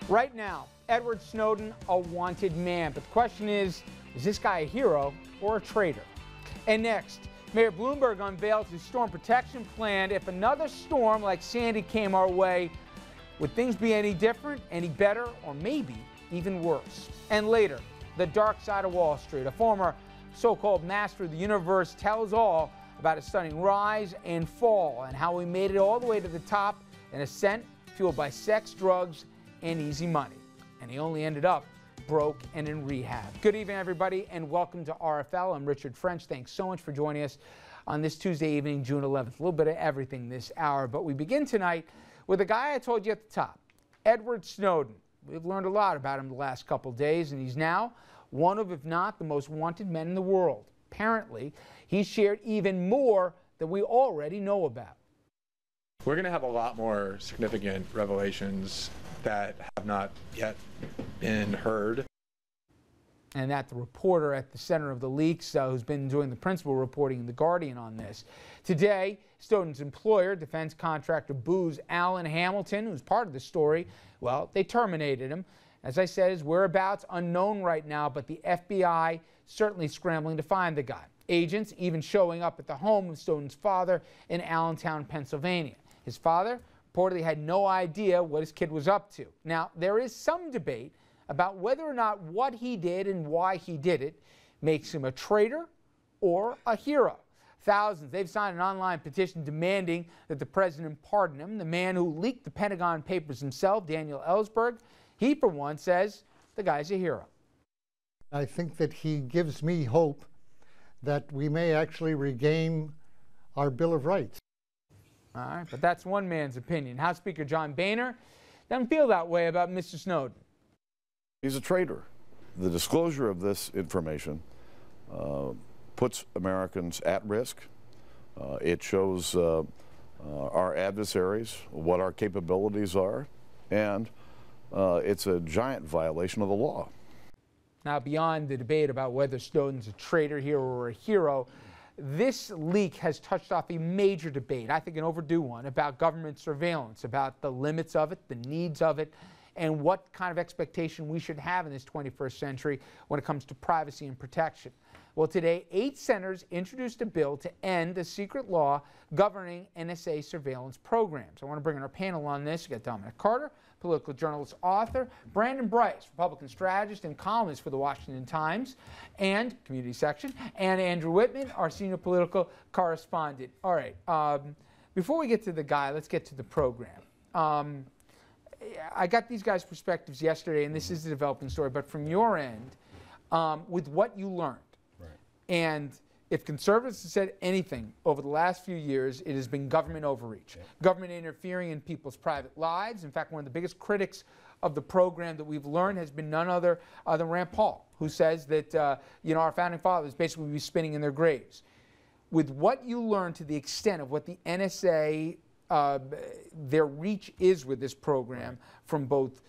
Right now, Edward Snowden, a wanted man. But the question is this guy a hero or a traitor? And next, Mayor Bloomberg unveils his storm protection plan. If another storm like Sandy came our way, would things be any different, any better, or maybe even worse? And later, the dark side of Wall Street. A former so-called master of the universe tells all about his stunning rise and fall and how he made it all the way to the top, an ascent fueled by sex, drugs, and easy money. And he only ended up broke and in rehab. Good evening, everybody, and welcome to RFL. I'm Richard French. Thanks so much for joining us on this Tuesday evening, June 11th. A little bit of everything this hour, but we begin tonight with a guy I told you at the top, Edward Snowden. We've learned a lot about him the last couple days, and he's now one of, if not the most wanted men in the world. Apparently, he's shared even more than we already know about. We're going to have a lot more significant revelations that have not yet been heard. And that the reporter at the center of the leaks, who's been doing the principal reporting in The Guardian on this. Today, Snowden's employer, defense contractor Booz Allen Hamilton, who's part of the story, well, they terminated him. As I said, his whereabouts unknown right now, but the FBI certainly scrambling to find the guy. Agents even showing up at the home of Snowden's father in Allentown, Pennsylvania. His father reportedly had no idea what his kid was up to. Now, there is some debate about whether or not what he did and why he did it makes him a traitor or a hero. Thousands, they've signed an online petition demanding that the president pardon him. The man who leaked the Pentagon Papers himself, Daniel Ellsberg, he for one says the guy's a hero. I think that he gives me hope that we may actually regain our Bill of Rights. All right, but that's one man's opinion. House Speaker John Boehner doesn't feel that way about Mr. Snowden. He's a traitor. The disclosure of this information puts Americans at risk. It shows our adversaries what our capabilities are, and it's a giant violation of the law. Now, beyond the debate about whether Snowden's a traitor here or a hero, this leak has touched off a major debate, I think an overdue one, about government surveillance, about the limits of it, the needs of it, and what kind of expectation we should have in this 21st century when it comes to privacy and protection. Well, today, 8 senators introduced a bill to end a secret law governing NSA surveillance programs. I want to bring in our panel on this. We got Dominic Carter, political journalist, author, Brandon Bryce, Republican strategist and columnist for the Washington Times and community section, and Andrew Whitman, our senior political correspondent. All right, before we get to the guy, let's get to the program. I got these guys' perspectives yesterday, and this is the developing story, but from your end, with what you learned, right. And if conservatives have said anything over the last few years, it has been government overreach, government interfering in people's private lives. In fact, one of the biggest critics of the program that we've learned has been none other than Rand Paul, who says that our founding fathers basically would be spinning in their graves. With what you learned to the extent of what the NSA their reach is with this program, from both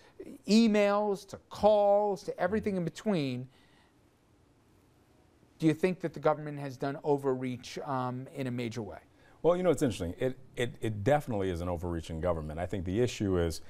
emails to calls to everything in between, do you think that the government has done overreach in a major way? Well, it's interesting. It definitely is an overreaching government. I think the issue is,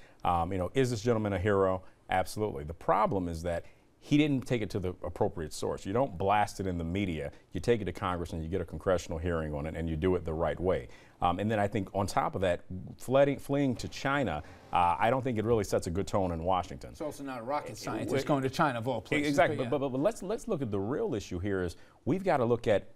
is this gentleman a hero? Absolutely. The problem is that he didn't take it to the appropriate source. You don't blast it in the media. You take it to Congress and you get a congressional hearing on it, and you do it the right way. And then I think on top of that, fleeing to China, I don't think it really sets a good tone in Washington. It's also not rocket science. It's going to China of all places. Exactly. But let's look at the real issue here. Is we've got to look at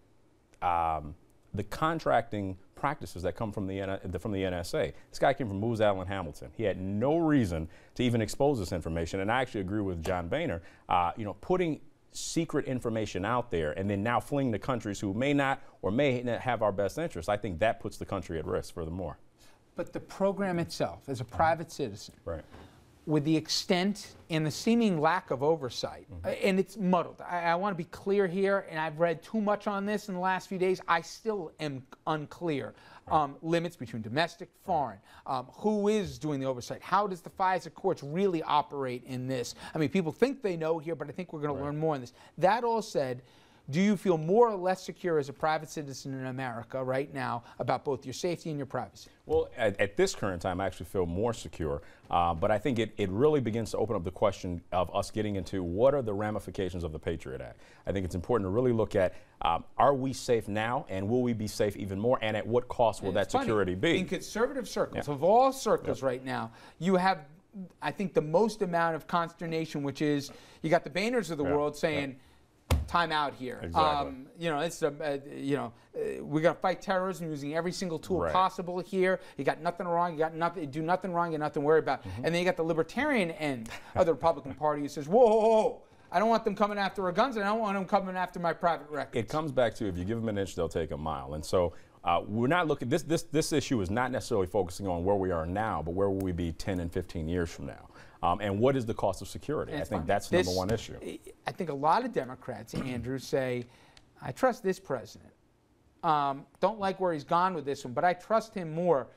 the contracting practices that come from the NSA. This guy came from Booz Allen Hamilton. He had no reason to even expose this information, and I actually agree with John Boehner. Putting secret information out there and then now fleeing to countries who may not have our best interests, I think that puts the country at risk furthermore. But the program itself, as a private citizen, right, with the extent and the seeming lack of oversight, and it's muddled. I want to be clear here, and I've read too much on this in the last few days. I still am unclear. Limits between domestic, foreign, who is doing the oversight? How does the FISA courts really operate in this? I mean, people think they know here, but I think we're going to learn more on this. That all said, Do you feel more or less secure as a private citizen in America right now about both your safety and your privacy? Well, at this current time, I actually feel more secure. But I think it really begins to open up the question of us getting into what are the ramifications of the Patriot Act. I think it's important to really look at, are we safe now, and will we be safe even more, and at what cost will that security be? In conservative circles, of all circles right now, you have, I think, the most amount of consternation, which is you got the Boehners of the world saying, time out here. Exactly. You know, it's we got to fight terrorism using every single tool possible here. You got nothing wrong. You got nothing. Do nothing wrong. You got nothing to worry about. And then you got the libertarian end of the Republican Party who says, whoa, whoa, whoa, I don't want them coming after our guns, and I don't want them coming after my private records. It comes back to, if you give them an inch, they'll take a mile. And so we're not looking. This issue is not necessarily focusing on where we are now, but where will we be 10 and 15 years from now. And what is the cost of security? I think that's number one issue. I think a lot of Democrats, Andrew, say, I trust this president. Don't like where he's gone with this one, but I trust him more.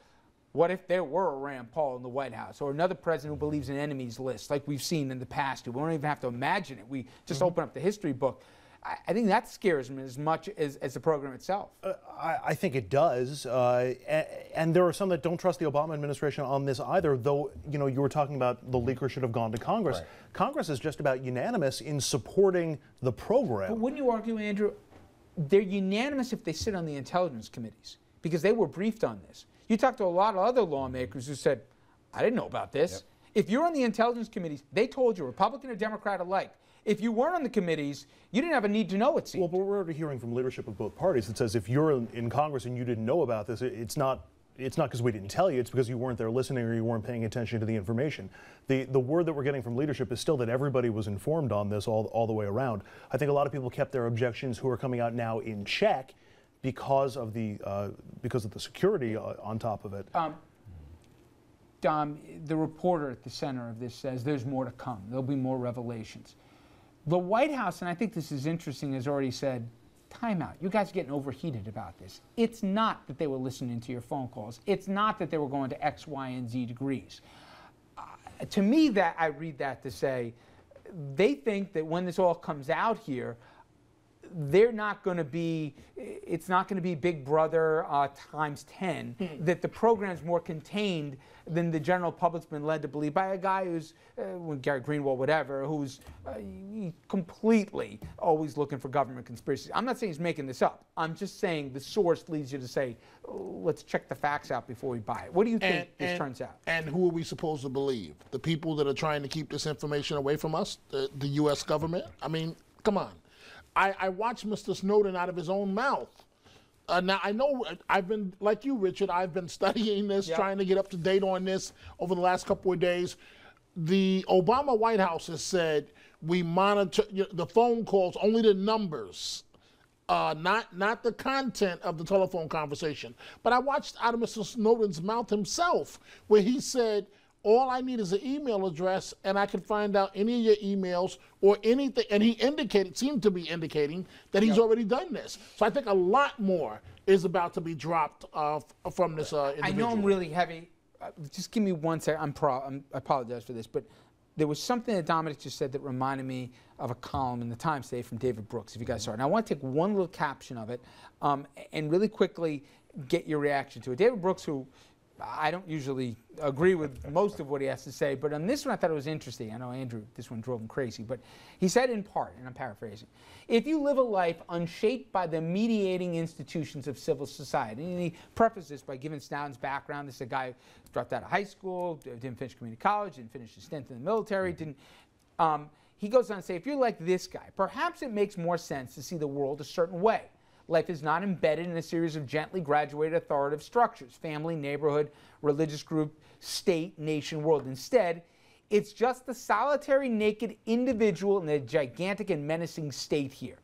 What if there were a Rand Paul in the White House, or another president who believes in enemies lists, like we've seen in the past? We don't even have to imagine it. We just open up the history book. I think that scares me as much as the program itself. I think it does, and there are some that don't trust the Obama administration on this either, though, you know, you were talking about the leaker should have gone to Congress. Right. Congress is just about unanimous in supporting the program. But wouldn't you argue, Andrew, they're unanimous if they sit on the intelligence committees, because they were briefed on this. You talk to a lot of other lawmakers who said, I didn't know about this. Yep. If you're on the intelligence committees, they told you, Republican or Democrat alike. If you weren't on the committees, you didn't have a need to know, it seems. Well, but we're already hearing from leadership of both parties that says if you're in Congress and you didn't know about this, it's not because we didn't tell you, it's because you weren't there listening or you weren't paying attention to the information. The word that we're getting from leadership is still that everybody was informed on this all the way around. I think a lot of people kept their objections who are coming out now in check because of the security on top of it. Dom, the reporter at the center of this says there's more to come. There'll be more revelations. The White House, and I think this is interesting, has already said, time out. You guys are getting overheated about this. It's not that they were listening to your phone calls. It's not that they were going to X, Y, and Z degrees. To me, that I read that to say they think that when this all comes out here, they're not going to be, it's not going to be Big Brother times 10, that the program's more contained than the general public's been led to believe by a guy who's, Gary Greenwald, whatever, who's completely always looking for government conspiracies. I'm not saying he's making this up. I'm just saying the source leads you to say, let's check the facts out before we buy it. What do you think this turns out? And who are we supposed to believe? The people that are trying to keep this information away from us? The U.S. government? I mean, come on. I watched Mr. Snowden out of his own mouth. Now, I know I've been, like you, Richard, I've been studying this, trying to get up to date on this over the last couple of days. The Obama White House has said we monitor the phone calls, only the numbers, not the content of the telephone conversation. But I watched out of Mr. Snowden's mouth himself where he said, all I need is an email address, and I can find out any of your emails or anything. And he seemed to be indicating that he's already done this. So I think a lot more is about to be dropped from this individual. I know I'm really heavy. Just give me 1 second. I apologize for this, but there was something that Dominic just said that reminded me of a column in the Times today from David Brooks, if you guys saw it. And I want to take one little caption of it and really quickly get your reaction to it. David Brooks, who I don't usually agree with most of what he has to say, but on this one I thought it was interesting. I know Andrew, this one drove him crazy, but he said in part, and I'm paraphrasing, if you live a life unshaped by the mediating institutions of civil society, and he prefaced this by giving Snowden's background. This is a guy who dropped out of high school, didn't finish community college, didn't finish his stint in the military, he goes on to say, if you're like this guy, perhaps it makes more sense to see the world a certain way. Life is not embedded in a series of gently graduated authoritative structures, family, neighborhood, religious group, state, nation, world. Instead, it's just the solitary naked individual in a gigantic and menacing state here.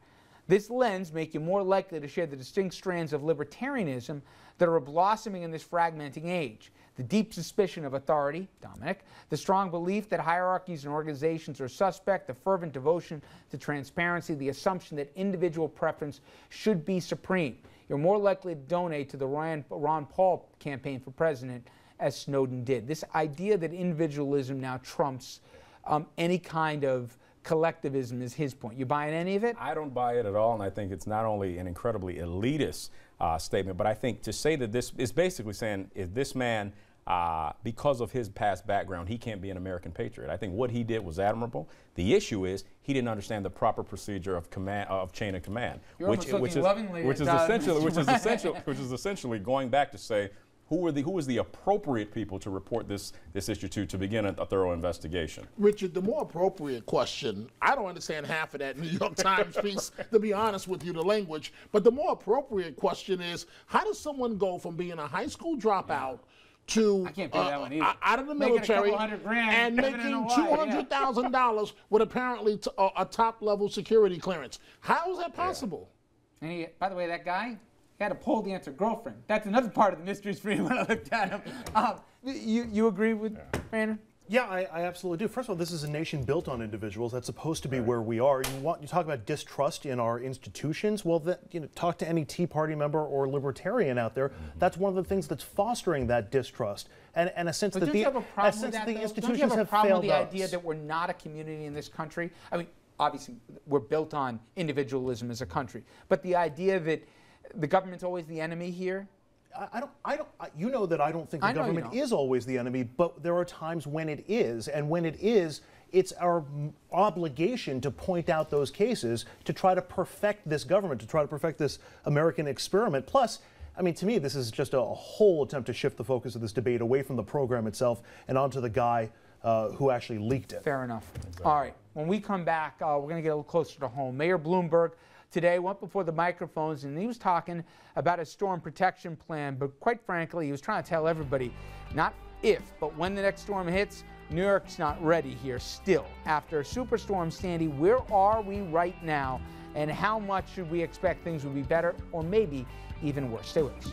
This lens makes you more likely to share the distinct strands of libertarianism that are blossoming in this fragmenting age. The deep suspicion of authority, Dominic, the strong belief that hierarchies and organizations are suspect, the fervent devotion to transparency, the assumption that individual preference should be supreme. You're more likely to donate to the Ron Paul campaign for president as Snowden did. This idea that individualism now trumps any kind of collectivism is his point. You buying any of it? I don't buy it at all, and I think it's not only an incredibly elitist statement, but I think to say that this is basically saying if this man, because of his past background, he can't be an American patriot. I think what he did was admirable. The issue is he didn't understand the proper procedure of command, of chain of command, which is essentially going back to say who is the appropriate people to report this issue to begin a thorough investigation. Richard, the more appropriate question, I don't understand half of that New York Times piece, to be honest with you, the language, but the more appropriate question is, how does someone go from being a high school dropout to I can't pay that one either. out of the Making military $200,000 and making $200,000 with apparently a top-level security clearance? How is that possible? And he, by the way, that guy, he had a pole dancer girlfriend. That's another part of the mysteries for me when I looked at him. You agree with Brandon? Yeah, I absolutely do. First of all, this is a nation built on individuals. That's supposed to be where we are. You talk about distrust in our institutions. Well, talk to any Tea Party member or libertarian out there. That's one of the things that's fostering that distrust, and a sense that the institutions have failed us. The idea that we're not a community in this country. I mean, obviously, we're built on individualism as a country, but the idea that the government's always the enemy here. You know that I don't think the government is always the enemy, but there are times when it is, and when it is, it's our obligation to point out those cases, to try to perfect this government, to try to perfect this American experiment. Plus, I mean, to me, this is just a whole attempt to shift the focus of this debate away from the program itself and onto the guy who actually leaked it. Fair enough. Exactly. All right, when we come back, we're going to get a little closer to home. Mayor Bloomberg today went before the microphones and he was talking about a storm protection plan, but quite frankly, he was trying to tell everybody, not if, but when the next storm hits, New York's not ready here still. After Superstorm Sandy, where are we right now, and how much should we expect things would be better or maybe even worse? Stay with us.